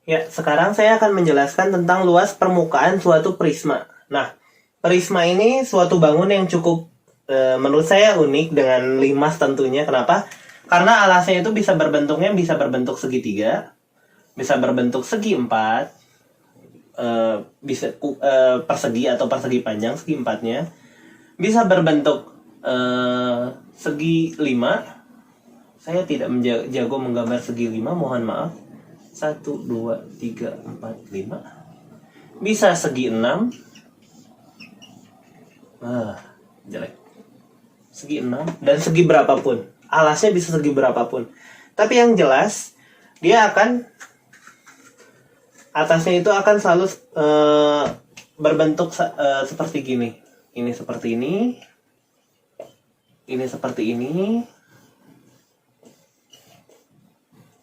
Ya, sekarang saya akan menjelaskan tentang luas permukaan suatu prisma. Nah, prisma ini suatu bangun yang cukup menurut saya unik dengan limas tentunya. Kenapa? Karena alasnya itu bisa berbentuk segitiga, bisa berbentuk segi empat, bisa persegi atau persegi panjang segi empatnya, bisa berbentuk segi lima. Saya tidak jago menggambar segi lima, mohon maaf. 1, 2, 3, 4, 5. Bisa segi 6. Jelek. Segi 6 dan segi berapapun. Alasnya bisa segi berapapun. Tapi yang jelas dia akan atasnya itu akan selalu berbentuk seperti gini. Ini seperti ini. Ini seperti ini.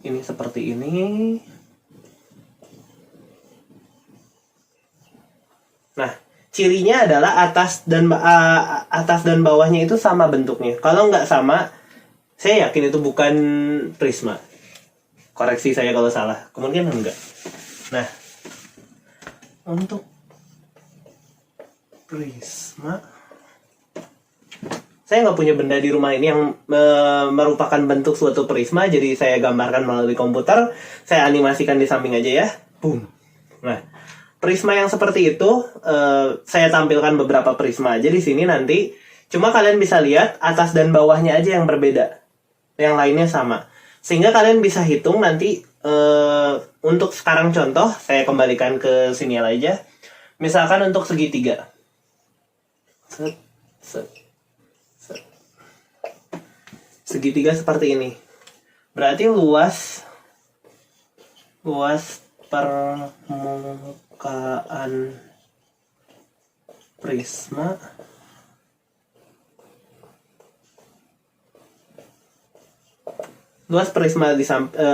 Ini seperti ini. Nah, cirinya adalah atas dan bawahnya itu sama bentuknya. Kalau nggak sama, saya yakin itu bukan prisma. Koreksi saya kalau salah. Kemungkinan enggak. Nah, untuk prisma, saya nggak punya benda di rumah ini yang merupakan bentuk suatu prisma, jadi saya gambarkan melalui komputer. Saya animasikan di samping aja ya. Boom. Nah, prisma yang seperti itu, saya tampilkan beberapa prisma aja di sini nanti. Cuma kalian bisa lihat atas dan bawahnya aja yang berbeda. Yang lainnya sama. Sehingga kalian bisa hitung nanti, untuk sekarang contoh, saya kembalikan ke sini aja. Misalkan untuk segitiga. Segitiga seperti ini. Berarti luas permukaan prisma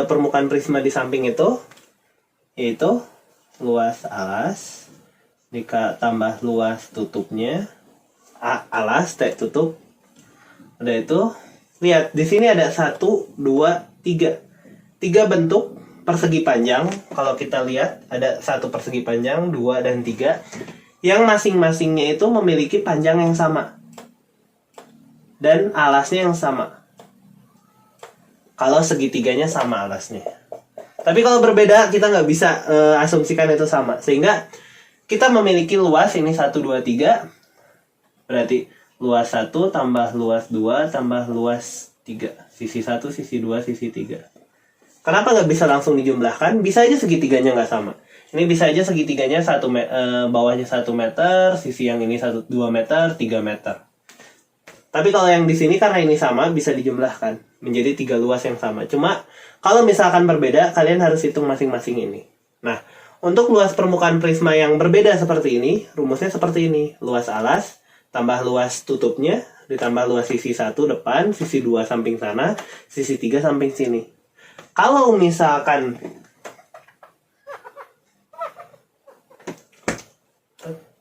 permukaan prisma di samping itu yaitu luas alas tambah luas tutupnya, alas tutup. Udah itu, lihat di sini ada 1, 2, 3. 3 bentuk persegi panjang. Kalau kita lihat ada 1 persegi panjang, 2 dan 3 yang masing-masingnya itu memiliki panjang yang sama dan alasnya yang sama. Kalau segitiganya sama alasnya. Tapi kalau berbeda kita nggak bisa asumsikan itu sama. Sehingga kita memiliki luas ini 1, 2, 3. Berarti luas 1 tambah luas 2 tambah luas 3. Sisi 1, sisi 2, sisi 3. Kenapa nggak bisa langsung dijumlahkan? Bisa aja segitiganya nggak sama. Ini bisa aja segitiganya bawahnya 1 meter, sisi yang ini 2 meter, 3 meter. Tapi kalau yang di sini karena ini sama, bisa dijumlahkan menjadi 3 luas yang sama. Cuma kalau misalkan berbeda, kalian harus hitung masing-masing ini. Nah, untuk luas permukaan prisma yang berbeda seperti ini, rumusnya seperti ini. Luas alas tambah luas tutupnya, ditambah luas sisi 1 depan, sisi 2 samping sana, sisi 3 samping sini. Kalau misalkan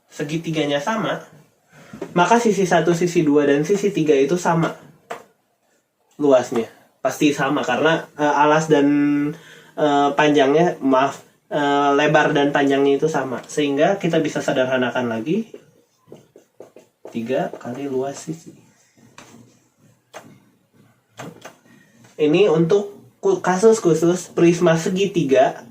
segitiganya sama, maka sisi 1, sisi 2, dan sisi 3 itu sama luasnya. Pasti sama, karena alas dan panjangnya, lebar dan panjangnya itu sama. Sehingga kita bisa sederhanakan lagi. 3 kali luas sisi. Ini untuk kasus khusus prisma segitiga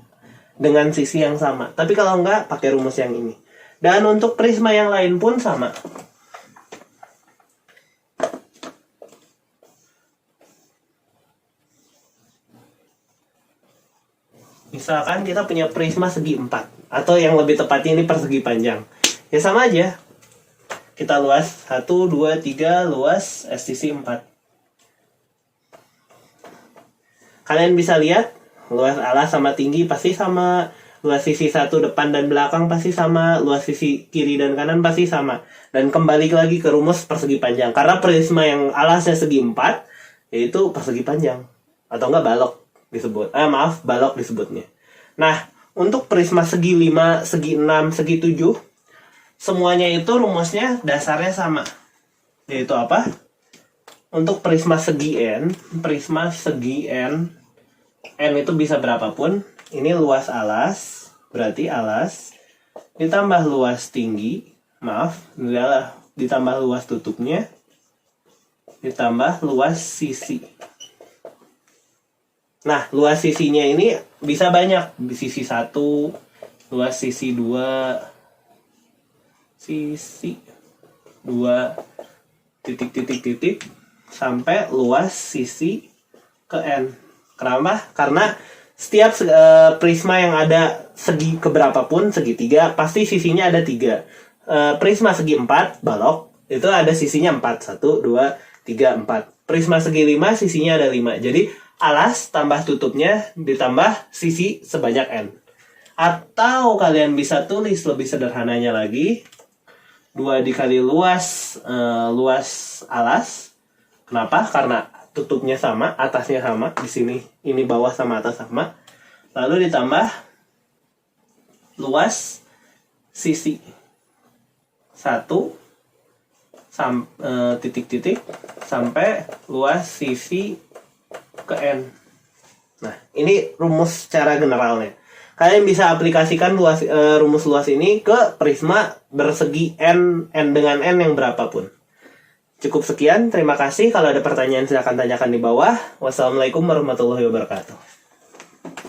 dengan sisi yang sama. Tapi kalau enggak, pakai rumus yang ini. Dan untuk prisma yang lain pun sama. Misalkan kita punya prisma segi 4. Atau yang lebih tepatnya ini persegi panjang. Ya sama aja. Kita luas 1, 2, 3, luas sisi 4. Kalian bisa lihat, luas alas sama tinggi pasti sama. Luas sisi 1 depan dan belakang pasti sama. Luas sisi kiri dan kanan pasti sama. Dan kembali lagi ke rumus persegi panjang. Karena prisma yang alasnya segi 4, yaitu persegi panjang. Atau enggak balok disebut. Balok disebutnya. Nah, untuk prisma segi 5, segi 6, segi 7, semuanya itu rumusnya dasarnya sama. Yaitu apa? Untuk prisma segi N itu bisa berapapun. ini luas alas, berarti alas ditambah luas tinggi, ditambah luas tutupnya, ditambah luas sisi. Nah, luas sisinya ini bisa banyak. Sisi 1, luas sisi 2, sisi 2, titik, sampai luas sisi ke N. Kenapa? Karena setiap prisma yang ada segi keberapapun, segitiga, pasti sisinya ada 3. Prisma segi 4, balok, itu ada sisinya 4. 1, 2, 3, 4. Prisma segi 5, sisinya ada 5. Jadi alas tambah tutupnya ditambah sisi sebanyak N. Atau kalian bisa tulis lebih sederhananya lagi, 2 dikali luas alas. Kenapa? Karena tutupnya sama, atasnya sama. Di sini ini bawah sama atas sama. Lalu ditambah luas sisi 1 titik sampai luas sisi ke N. Nah, ini rumus secara generalnya. Kalian bisa aplikasikan rumus luas ini ke prisma bersegi N dengan N yang berapapun. Cukup sekian, terima kasih. Kalau ada pertanyaan silahkan tanyakan di bawah. Wassalamualaikum warahmatullahi wabarakatuh.